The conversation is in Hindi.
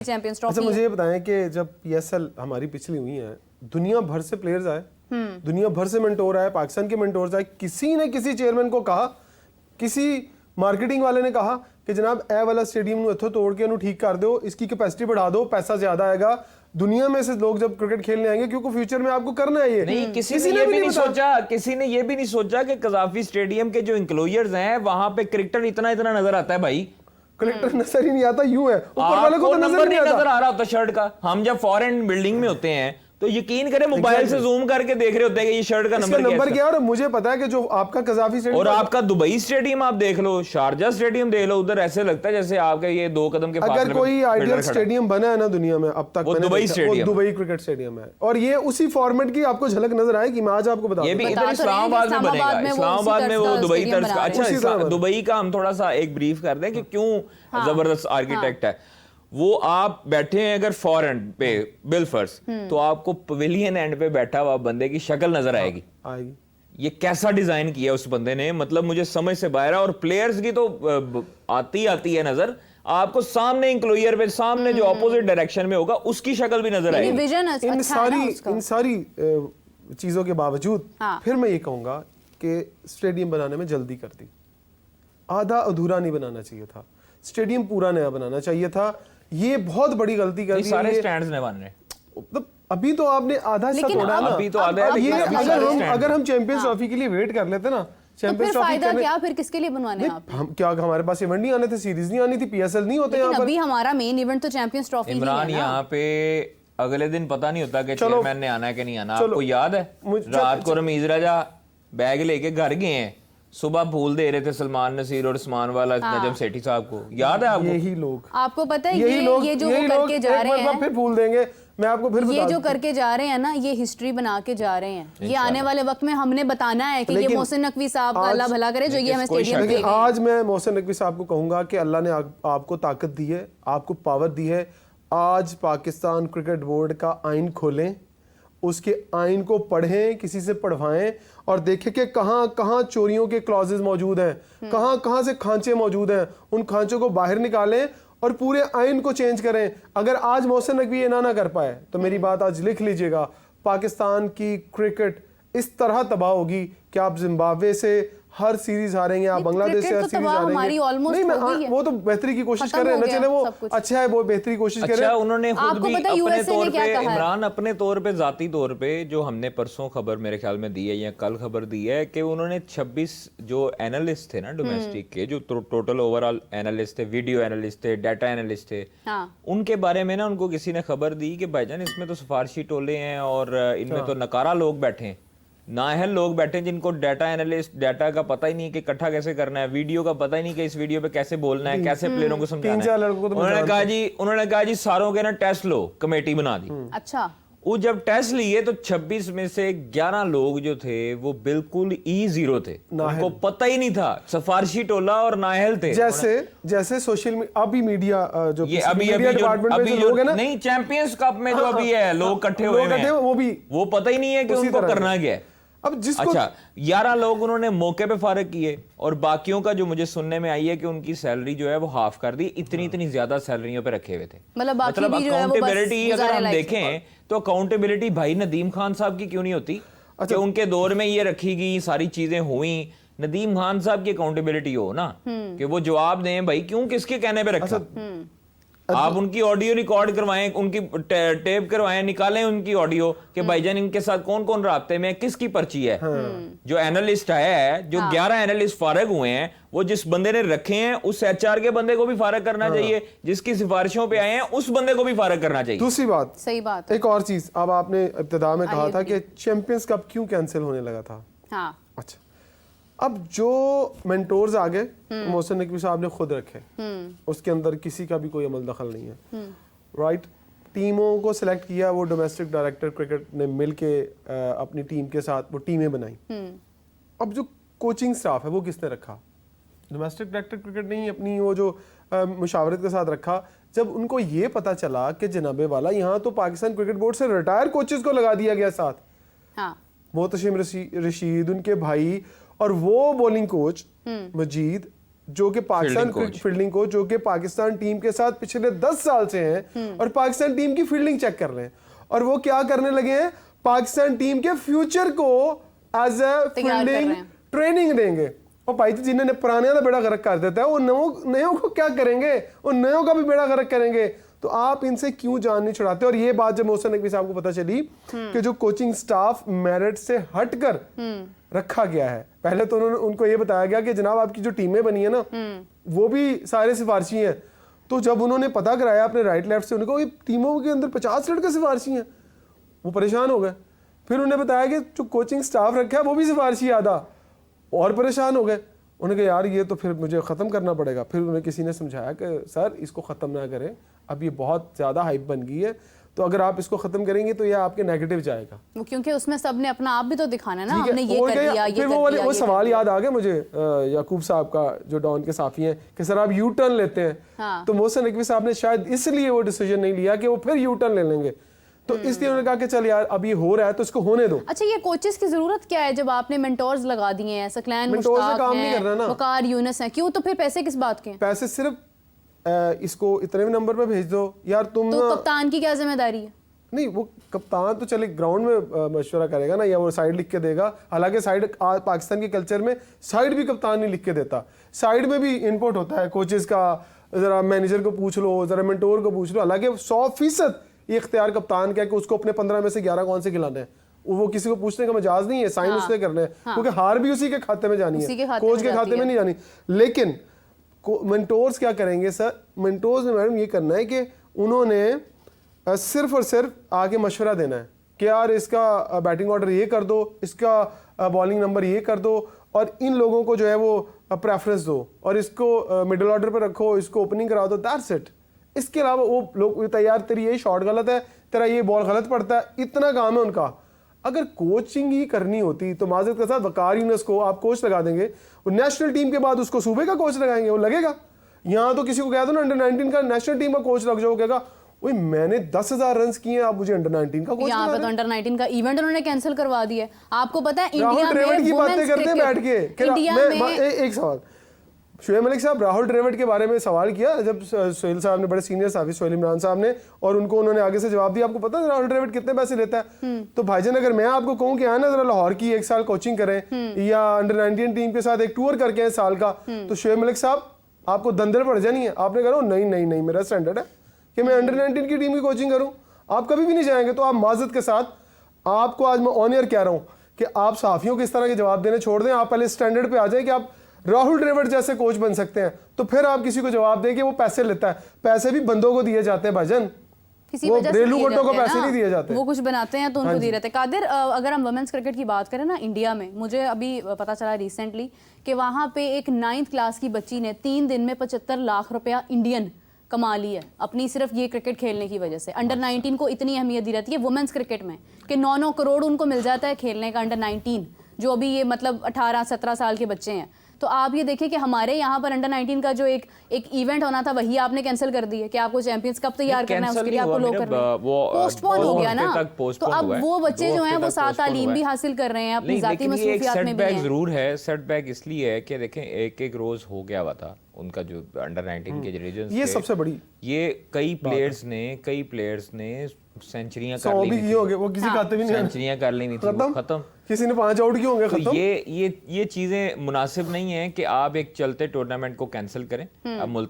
Champions trophy. अच्छा मुझे ये बताएं कि जब पीएसएल हमारी पिछली हुई है, दुनिया भर से प्लेयर्स आए, दुनिया भर से मेंटोर आए, पाकिस्तान के मेंटोर्स आए, किसी ने किसी चेयरमैन को कहा, किसी मार्केटिंग वाले ने कहा कि जनाब ए वाला स्टेडियम नु इथों तोड़ के इन्हों ठीक कर दो, इसकी कैपेसिटी बढ़ा दो, पैसा ज्यादा आएगा, दुनिया में से लोग जब क्रिकेट खेलने आएंगे क्योंकि फ्यूचर में आपको करना है ये। नहीं, किसी ने ये भी नहीं सोचा, किसी ने ये भी नहीं सोचा कि कजाफी स्टेडियम के जो इंक्लोजर्स हैं वहां पे क्रिकेटर इतना इतना नजर आता है भाई। कलेक्टर नजर ही नहीं आता, यूं है ऊपर वाले को तो नंबर नहीं नजर आ रहा होता शर्ट का। हम जब फॉरेन बिल्डिंग में होते हैं तो यकीन करें मोबाइल से जूम करके देख रहे होते हैं कि ये शर्ट का नंबर क्या है। और मुझे पता है कि जो आपका कजाफी स्टेडियम और आपका दुबई स्टेडियम आप देख लो, शारजा स्टेडियम देख लो, उधर ऐसे लगता है जैसे आपके ये 2 कदम के फासले अगर कोई आइडियल स्टेडियम बना है ना दुनिया में अब तक, वो दुबई स्टेडियम, वो दुबई क्रिकेट स्टेडियम है। और ये उसी फॉर्मेट की आपको झलक नजर आएगी, मैं आज आपको बता दूं। ये भी इधर इस्लामाबाद में बनेगा, इस्लामाबाद में वो दुबई तर्ज का। अच्छा दुबई का हम थोड़ा सा एक ब्रीफ कर दें कि क्यों जबरदस्त आर्किटेक्ट है वो। आप बैठे हैं अगर फॉरेन पे बिलफर्स, तो आपको पवेलियन एंड पे बैठा हुआ बंदे की शक्ल नजर आएगी। ये कैसा डिजाइन किया उस बंदे ने, मतलब मुझे समझ से बाहर है। और प्लेयर्स की तो आती है नजर आपको, सामने इंक्लोजर पे सामने जो ऑपोजिट डायरेक्शन में होगा उसकी शक्ल भी नजर आएगी। इन सारी चीजों के बावजूद फिर मैं ये कहूंगा कि स्टेडियम बनाने में जल्दी कर दी, आधा अधूरा नहीं बनाना चाहिए था, स्टेडियम पूरा नया बनाना चाहिए था। ये बहुत बड़ी गलती कर दी। सारे स्टैंड्स नए बन रहे, मतलब अभी तो आपने आधा हिस्सा तोड़ा ना, अभी तो आधा है। ये अगर हम चैंपियंस ट्रॉफी के लिए वेट कर लेते ना, चैंपियंस ट्रॉफी फायदा क्या, फिर किसके लिए बनवाने आप? हम क्या, हमारे पास इवेंट नहीं आने थे, सीरीज नहीं आनी थी, पीएसएल नहीं होते यहाँ पर। अभी हमारा मेन इवेंट तो चैंपियंस ट्रॉफी ही है ना। इमरान यहाँ पे अगले दिन पता नहीं होता कि चेयरमैन ने आना है कि नहीं आना। आपको याद है रात को रमीज राजा बैग लेके घर गए हैं, सुबह भूल दे रहे थे सलमान नसीर और उस्मान वाला नजम सेठी साहब को, याद है आपको? यही लोग, आपको पता है ये जो वो करके जा रहे हैं, फिर भूल देंगे। मैं आपको फिर ये जो करके जा रहे हैं ना, ये हिस्ट्री बना के जा रहे हैं। ये आने वाले वक्त में हमने बताना है कि ये मोहसिन नकवी साहब का अल्लाह भला करे जो ये हमें स्टेडियम दे गए। आज मैं मोहसिन नकवी साहब को कहूंगा कि अल्लाह ने आपको ताकत दी है, आपको पावर दी है। आज पाकिस्तान क्रिकेट बोर्ड का आइन खोलें, उसके आइन को पढ़ें, किसी से पढ़वाएं और देखें कि कहाँ कहाँ चोरियों के क्लॉजेस मौजूद हैं, कहाँ कहाँ से खांचे मौजूद हैं, उन खांचों को बाहर निकालें और पूरे आइन को चेंज करें। अगर आज मोहसिन नकवी ये ना कर पाए तो मेरी बात आज लिख लीजिएगा, पाकिस्तान की क्रिकेट इस तरह तबाह होगी कि आप जिम्बाब्वे से हर सीरीज हारेंगे, आप बांग्लादेश से हर सीरीज हारेंगे। नहीं, वो तो बेहतरी की कोशिश कर रहे हैं ना, चले वो अच्छा है, वो बेहतरी कोशिश कर रहे हैं। उन्होंने खुद भी अपने तौर पे, इमरान अपने तौर पे, जाती तौर पे, जो हमने परसों खबर मेरे ख्याल में दी है या कल खबर दी है कि उन्होंने 26 जो एनालिस्ट थे ना डोमेस्टिक के, जो टोटल ओवरऑल एनालिस्ट थे, वीडियो एनालिस्ट थे, डाटा एनालिस्ट थे, उनके बारे में ना उनको किसी ने खबर दी कि भाईजान इसमें तो सिफारशी टोले हैं और इनमें तो नकारा लोग बैठे हैं, नाअहल लोग बैठे जिनको डाटा एनालिस्ट, डाटा का पता ही नहीं कि इकट्ठा कैसे करना है, वीडियो का पता ही नहीं कि इस वीडियो पे कैसे बोलना है, कैसे प्लेयरों को समझाना है। उन्होंने कहा जी सारों के ना टेस्ट लो, कमेटी बना दी। अच्छा, वो जब टेस्ट लिए तो 26 में से 11 लोग जो थे वो बिल्कुल E0 थे, उनको पता ही नहीं था, सिफारशी टोला और नाअहल थे। जैसे सोशल अभी मीडिया जो ये अभी लोग है ना, नहीं चैंपियंस कप में जो अभी है लोग इकट्ठे हुए हैं, वो पता ही नहीं है कि उनको करना क्या है। अब जिसको अच्छा 11 लोग उन्होंने मौके पे फारिग किए और बाकियों का जो मुझे सुनने में आई है कि उनकी सैलरी जो है वो हाफ कर दी, इतनी ज्यादा सैलरियों पे रखे हुए थे। मतलब अकाउंटेबिलिटी अगर हम देखें तो अकाउंटेबिलिटी भाई नदीम खान साहब की क्यों नहीं होती? अच्छा, उनके दौर में ये रखी गई सारी चीजें हुई, नदीम खान साहब की अकाउंटेबिलिटी हो ना कि वो जवाब दें भाई क्यों किसके कहने पे रखा। आप उनकी ऑडियो रिकॉर्ड करवाएं, उनकी टेप करवाएं, निकालें उनकी ऑडियो कि भाईजान इनके साथ कौन कौन राब्ते में, किसकी पर्ची है। जो एनालिस्ट है, जो 11 एनालिस्ट फारिग हुए हैं, वो जिस बंदे ने रखे हैं उस HR के बंदे को भी फारिग करना चाहिए, जिसकी सिफारिशों पे आए हैं उस बंदे को भी फारिग करना चाहिए। दूसरी बात, सही बात, एक और चीज, अब आपने इब्तिदा में कहा था कि चैंपियंस कप क्यों कैंसिल होने लगा था। अच्छा, अब जो मेंटोर्स आ गए मोहसिन नकवी साहब ने खुद रखे, उसके अंदर किसी का भी कोई अमल दखल नहीं है, राइट। टीमों को सिलेक्ट किया, वो डोमेस्टिक डायरेक्टर क्रिकेट ने मिलके अपनी टीम के साथ वो टीमें बनाई। अब जो कोचिंग स्टाफ है वो किसने रखा? डोमेस्टिक डायरेक्टर क्रिकेट नहीं, अपनी वो जो मुशावरत के साथ रखा। जब उनको ये पता चला कि जनाबे वाला यहाँ तो पाकिस्तान क्रिकेट बोर्ड से रिटायर कोचेस को लगा दिया गया साथ, मोहतशिम रशीद, उनके भाई, और वो बॉलिंग कोच मजीद जो कि पाकिस्तान फील्डिंग कोच जो कि पाकिस्तान टीम के साथ पिछले 10 साल से हैं और पाकिस्तान टीम की फील्डिंग चेक कर रहे हैं, और वो क्या करने लगे हैं, पाकिस्तान टीम के फ्यूचर को एज ए फील्डिंग ट्रेनिंग देंगे। और भाई जिन्होंने पुराने का बेड़ा गर्क कर देता है वो नयों को क्या करेंगे, वो नयों का भी बेड़ा गर्क करेंगे। तो आप इनसे क्यों जान नहीं छुड़ाते। और ये बात जब मोहसिन नकवी साहब को पता चली कि जो कोचिंग स्टाफ मेरिट से हटकर रखा गया है, पहले तो उनको ये बताया गया कि जनाब आपकी जो टीमें बनी है ना वो भी सारे सिफारशी हैं। तो जब उन्होंने पता कराया अपने राइट लेफ्ट से, उनको ये टीमों के अंदर 50 लड़के सिफारशी हैं, वो परेशान हो गए। फिर उन्हें बताया कि जो कोचिंग स्टाफ रखा है वो भी सिफारशी आधा, और परेशान हो गए। उन्होंने कहा यार ये तो फिर मुझे ख़त्म करना पड़ेगा। फिर उन्हें किसी ने समझाया कि सर इसको ख़त्म ना करें, अब ये बहुत ज़्यादा हाइप बन गई है, तो अगर आप इसको ख़त्म करेंगे तो ये आपके नेगेटिव जाएगा, क्योंकि उसमें सब ने अपना आप भी तो दिखाना ना, हमने ये कर दिया, ये फिर वो सवाल याद आ गया मुझे याकूब साहब का जो डॉन के साफी हैं कि सर आप यू टर्न लेते हैं। हाँ। तो मोहसिन नकवी साहब ने शायद इसलिए वो डिसीजन नहीं लिया कि वो फिर यू टर्न ले लेंगे, तो इसलिए उन्होंने कहा कि चल यार अब ये हो रहा है तो इसको होने दो। अच्छा, ये कोचेस की जरूरत क्या है जब आपने मेंटोर्स लगा दिए हैं, सकलैन मुश्ताक हैं, वकार यूनुस हैं, क्यों? तो फिर पैसे किस बात के हैं? पैसे सिर्फ इसको इतने भी नंबर पे भेज दो यार तुम। तो कप्तान की क्या जिम्मेदारी है? नहीं, वो कप्तान तो चले ग्राउंड में मशवरा करेगा ना, या वो साइड लिख के देगा। हालांकि साइड पाकिस्तान के कल्चर में साइड भी कप्तान नहीं लिख के देता, साइड में भी इनपुट होता है कोचेस का, जरा मैनेजर को पूछ लो, जरा मेंटोर को पूछ लो। हालांकि 100% ये इख्तियार कप्तान का है कि उसको अपने 15 में से 11 कौन से खिलाने हैं, वो किसी को पूछने का मजाज नहीं है, साइन उसने करने हैं, क्योंकि हार भी उसी के खाते में जानी है, कोच के खाते में नहीं जानी। लेकिन मेंटोर्स क्या करेंगे सर, मेंटोर्स ने मैडम ये करना है कि उन्होंने सिर्फ और सिर्फ आगे मशवरा देना है कि यार इसका बैटिंग ऑर्डर ये कर दो, इसका बॉलिंग नंबर ये कर दो, और इन लोगों को जो है वो प्रेफरेंस दो, और इसको मिडिल ऑर्डर पर रखो, इसको ओपनिंग करा दो, दैट्स इट। इसके अलावा वो लोग तैयार, तेरी ये शॉट गलत है, तेरा ये बॉल गलत पड़ता है, इतना काम है उनका। अगर कोचिंग ही करनी होती तो माज़रत के साथ वकार यूनुस को आप कोच लगा देंगे, वो नेशनल टीम के बाद उसको सूबे का कोच लगाएंगे, वो लगेगा। यहाँ तो किसी को कह दो ना अंडर 19 का नेशनल टीम का कोच लग जाओ, कहेगा वही मैंने 10,000 रन किए, आप मुझे अंडर 19 का कोच। यहाँ पे तो अंडर 19 का इवेंट उन्होंने कैंसिल करवा दिया है। आपको पता है इंडिया में की बातें करते हैं बैठ के। एक सवाल, शुएब मलिक साहब राहुल द्रविड़ के बारे में सवाल किया जब सोहेल साहब ने, बड़े सीनियर साहब सोहेल इमरान साहब ने, और उनको उन्होंने आगे से जवाब दिया, आपको पता है राहुल द्रविड़ कितने पैसे लेता है? तो भाईजान अगर मैं आपको कहूँ कि आना जरा लाहौर की 1 साल कोचिंग करें या अंडर 19 टीम के साथ एक टूर करके आए साल का, तो शुएब मलिक साहब आपको दंदल पड़ जानी है। आपने कहा नहीं नहीं नहीं, मेरा स्टैंडर्ड है कि मैं अंडर 19 की टीम की कोचिंग करूँ, आप कभी भी नहीं जाएंगे। तो आप माजरत के साथ, आपको आज मैं ऑन एयर कह रहा हूँ कि आप साफियों को इस तरह के जवाब देने छोड़ दें, आप पहले स्टैंडर्ड पे आ जाए कि आप राहुल द्रविड़ जैसे कोच बन सकते हैं, तो फिर आप किसी को जवाब दें कि वो पैसे लेता है। पैसे भी बंदों को दिए जाते हैं भाईजान, किसी वजह से रेलू को पैसे नहीं दिए जाते, वो कुछ बनाते हैं तो उनको दिए रहते हैं। कादिर, अगर हम वुमेन्स क्रिकेट की बात करें ना इंडिया में, मुझे अभी पता चला रिसेंटली कि वहाँ पे एक 9th क्लास की बच्ची ने 3 दिन में 75 लाख रुपया इंडियन कमा ली है अपनी सिर्फ ये क्रिकेट खेलने की वजह से। अंडर 19 को इतनी अहमियत दी रहती है वुमेन्स क्रिकेट में कि 9-9 करोड़ उनको मिल जाता है खेलने का, अंडर 19 जो अभी ये मतलब 18-17 साल के बच्चे हैं। तो आप ये देखिए कि हमारे यहाँ पर अंडर 19 का जो एक इवेंट होना था वही आपने कैंसिल कर दिया कि आपको चैंपियंस कप तैयार करना है, उसके लिए आपको लोग करना है, पोस्टपोन हो गया ना। तो अब वो बच्चे जो हैं वो साथ तालीम भी हासिल कर रहे हैं, अपनी जाती मसरूफियात में भी हैं। जरूर है सेटबैक, इसलिए है कि देखें एक रोज हो गया हुआ था उनका जो अंडर 19 के रीजन, ये सबसे बड़ी, ये कई प्लेयर्स ने सेंचुरियां कर ली थी, वो किसी खाते भी नहीं, सेंचुरियां कर ली थी, खत्म, किसी ने 5 आउट किए होंगे, खत्म। तो ये चीजें मुनासिब नहीं है कि आप एक चलते टूर्नामेंट को कैंसिल करें। अब